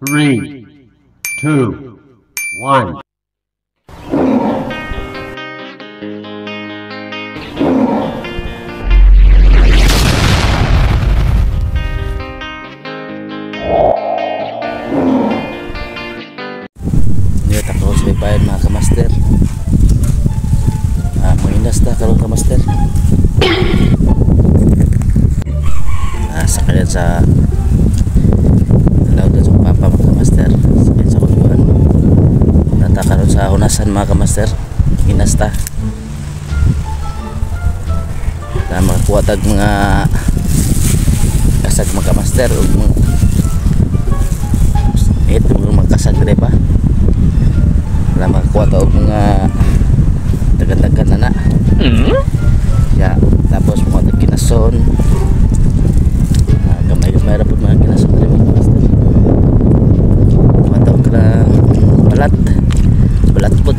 3, 2, 1. Ini takot sa bayan mga kamaster. Manginas na karon kamaster. Sakayan sa laut sa papa mga kamaster. Sakayan sa kutuan. Natakaroon sa hunasan mga kamaster. Inas ta. Na makakuha tag mga kasag mga kamaster o mga kasag dire pa. Na makakuha ta og mga dagan-dagan na na. Ya, tapos mga kinason. Gamay-gamay ra pud mga kinason dire mga kamaster. Mataw ka balat pud.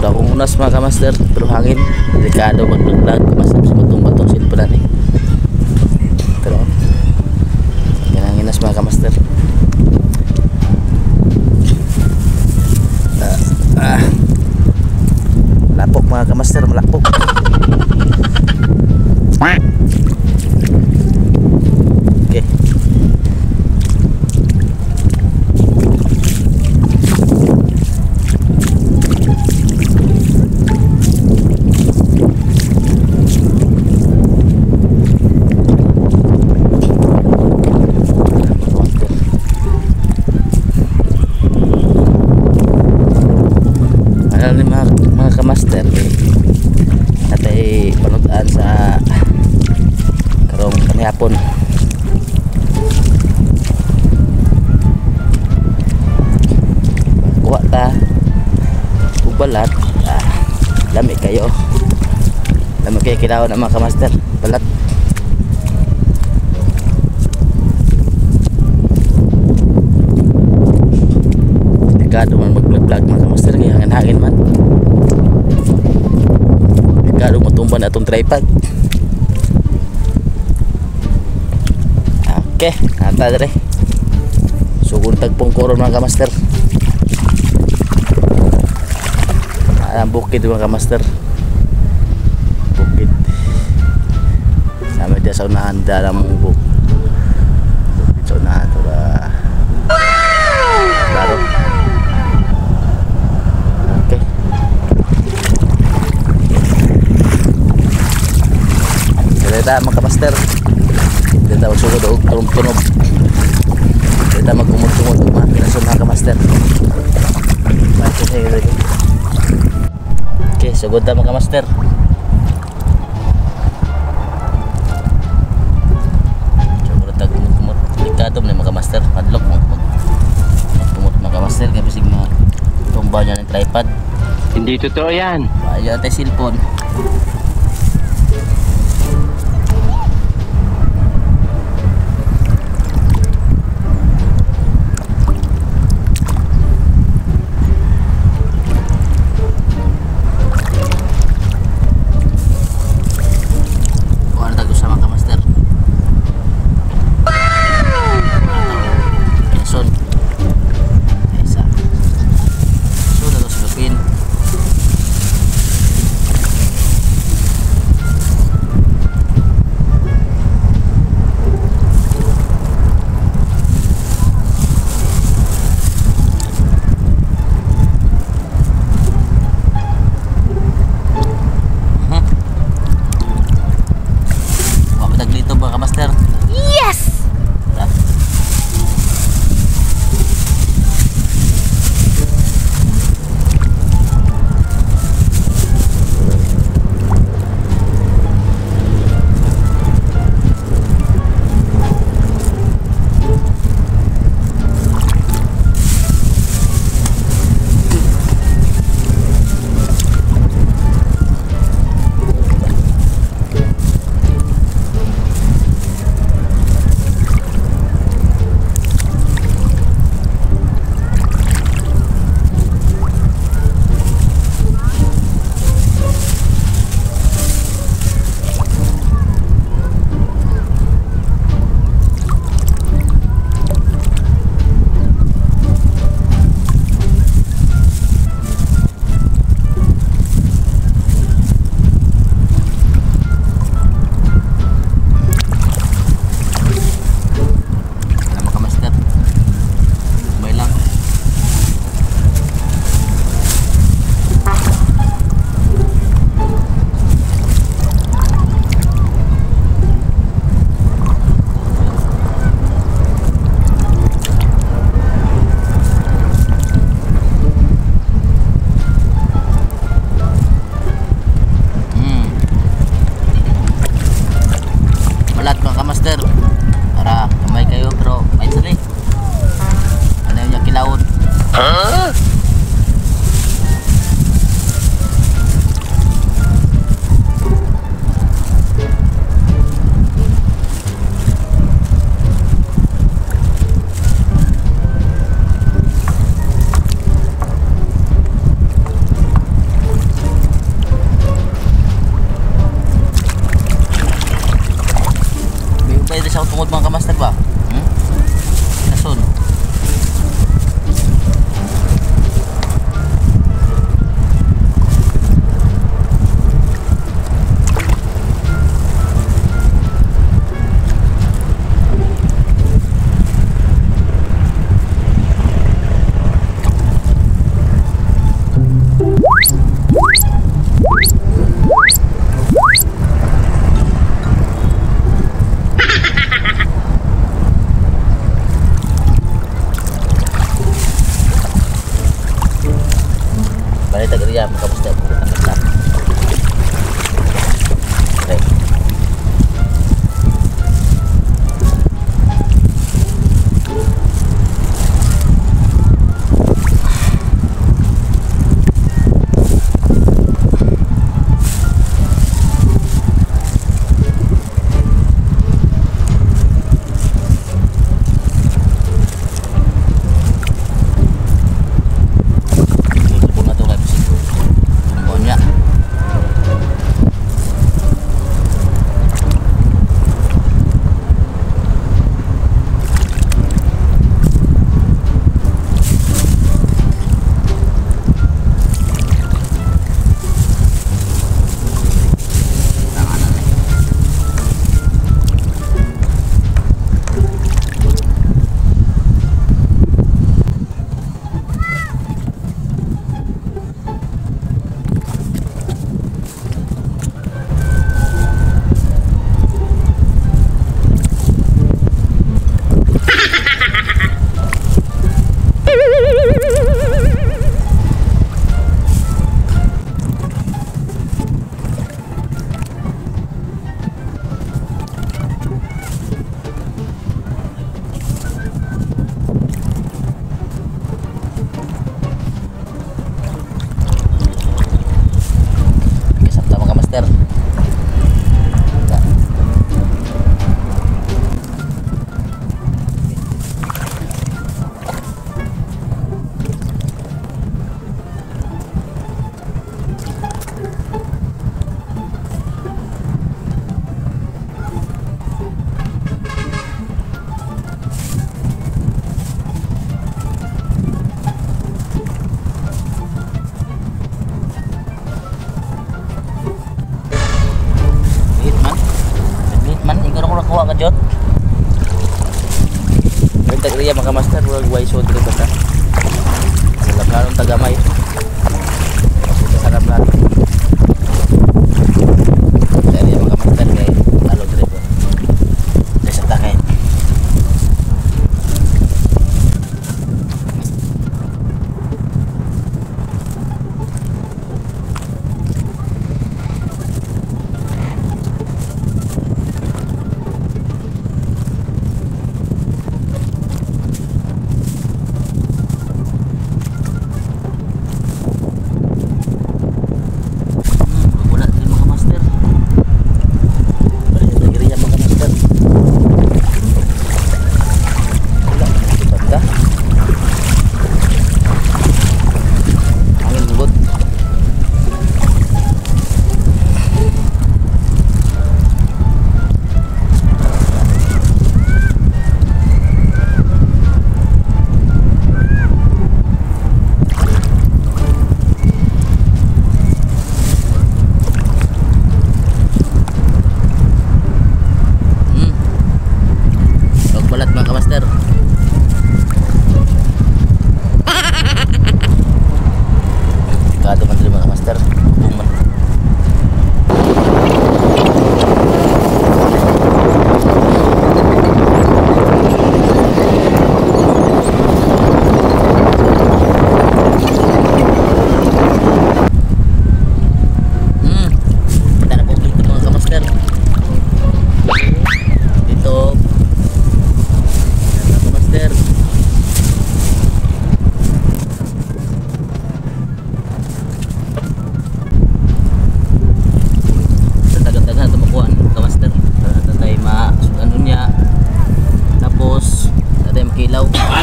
Dakong unas mga kamaster, pero hangin delikado mag-vlog kamaster sa batong-batong silpulan ni. Pero yan ang inas mga kamaster. Lapok mga kamaster, malapok. Okay. Mga kamaster atay panudan sa karong kanihapon. Kuha ta ug balat. Lami kayo kilaw na mga kamaster balat. Delikado man mag-vlog mga kamaster kaya hangin man. Delikado matumban atong tripod. Okay, nata dire. Sugod tagpong koron mga kamaster. Ang bukid mga kamaster. Bukid. Sama dia sa unahan dalam bukid. Bukid sa unahan to ba. Klaro. Okay. Kita mga kamaster. Kita magsugod og tunog. Kita magkumot-kumot og mga kinason mga kamaster. Bato sa ilo. Okay, sugod ta mga kamaster. Sugod ta kumot-kumot. Delikado man mga kamaster, padlock mo. Kumot mga kamaster kay bisig mga tumba niya ng tripod. Hindi totoo yan. Ayo tay cellphone. kuha ka Jot. Nagtag riya mga master, wag way so dito ta. Sa labanon tagamay. Kita sa kaplan. Dari mga master kay talo dire po. Desa takay.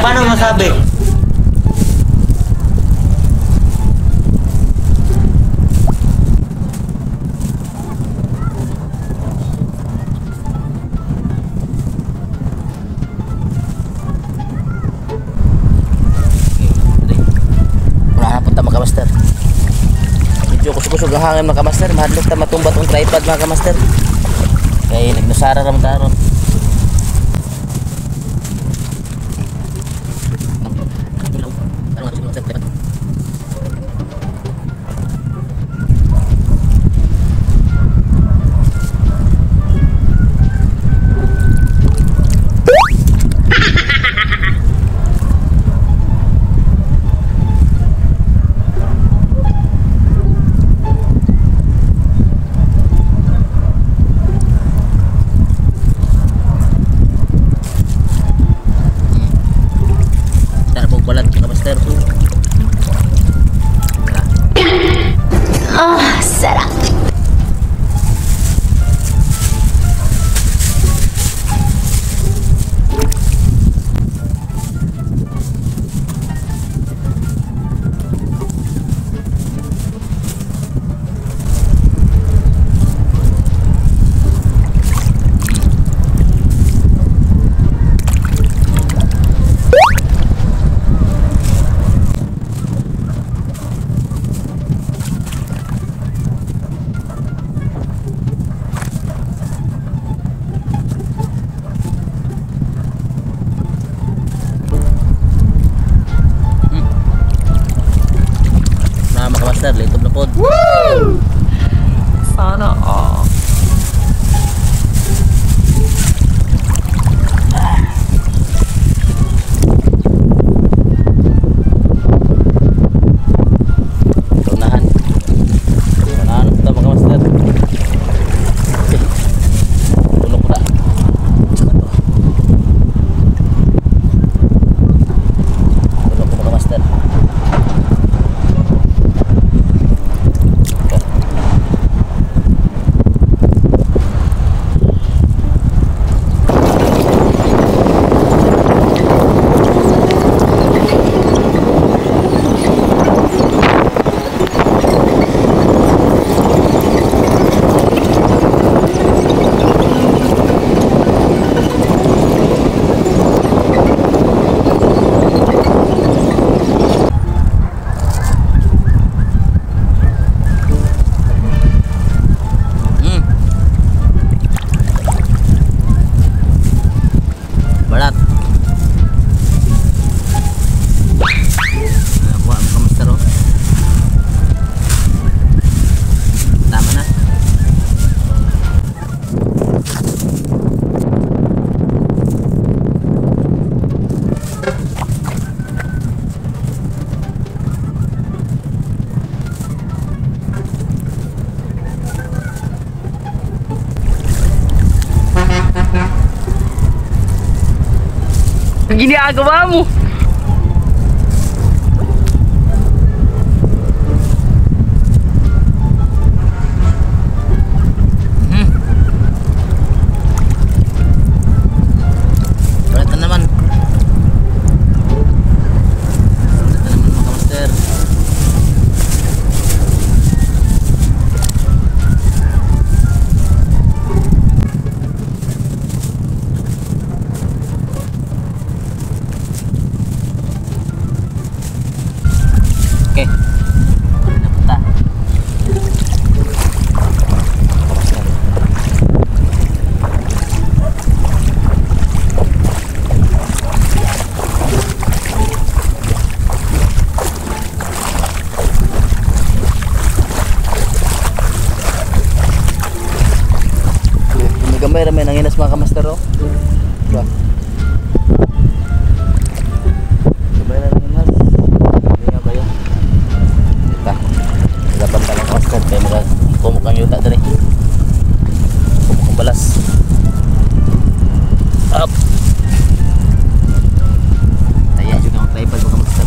Paano masabi? Wala na punta mga master. Medyo kusog-kusog ang hangin mga master. Mahadlok ta matumbat ang tripod mga master. Kaya nagnusara naman taron. ginagawa mo? Ulit na naman. Ulit na naman mga kamaster. Oke, napunta. Gamay ramay nanginas mga kamaster oh. Diba? Gamay na nanginas. Hindi nga ba yun? Kita. Laban ka lang kamaster. Kaya mga kumukang yuta dali. Kumukang balas. Up. Ayan juga ang tripod mga kamaster.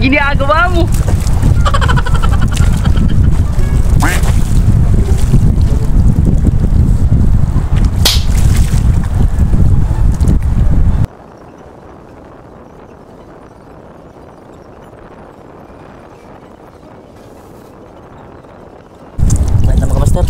ginagawa mo? Baik na mga master.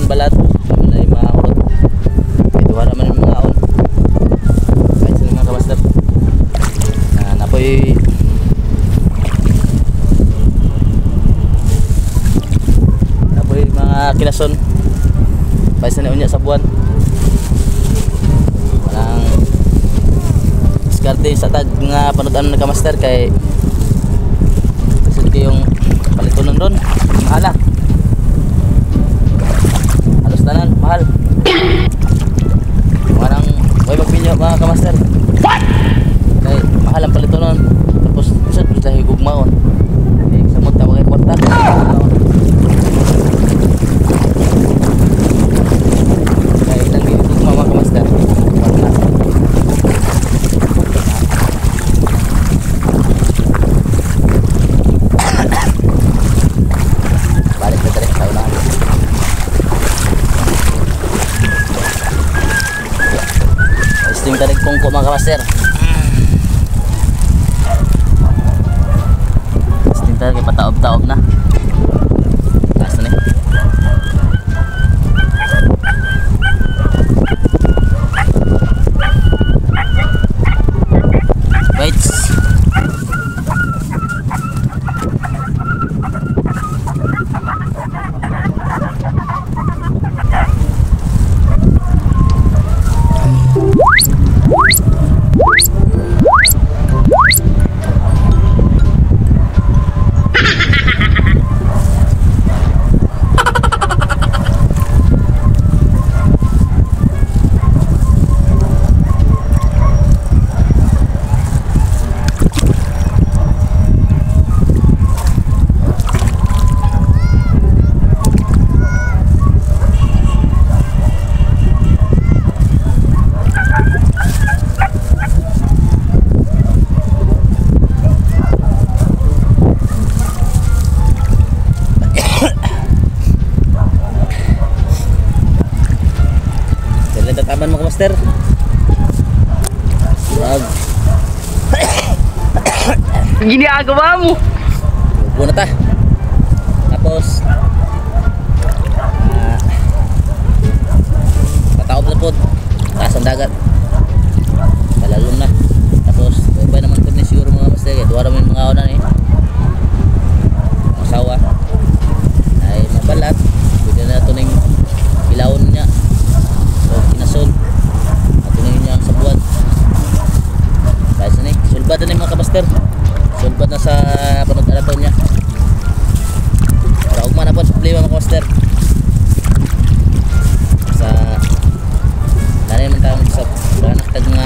Balat ay mahurot ito wala man yung mga on kahit sila mga kamaster napoy mga kilason kahit sila unya sa buwan walang diskarte sa tag nga panudan na kamaster kay kasi yung palitunan doon mahala tanan mahal. Warang way magpinyo mga kamaster. What? Kay mahal ang palito nun. Tapos isad bisa higugmaon. Eh samot ta mga kwarta. Kay nang gigugma mga kamaster. Balik na tayo sa unahan. Testing tarik kongko mga kamaster. Testing tarik pataob-taob na. Taas na Waits. Tataban mga master. Wag. Ginagawa mo? Upo na ta. Tapos pataob na po. Taas ang dagat. Palalong na. Tapos bye naman po ni siguro mga master. Duwa naman mga una ni masawa ay mabalat. Pwede na ito ng ilawon niya. Kinason at ngayon niya sa buwan kahit saan sulbad na mga kabaster, sulbad na sa panod-alaton niya para ugman na po sa problema mga kabaster sa nanay man tayong sa anak tag nga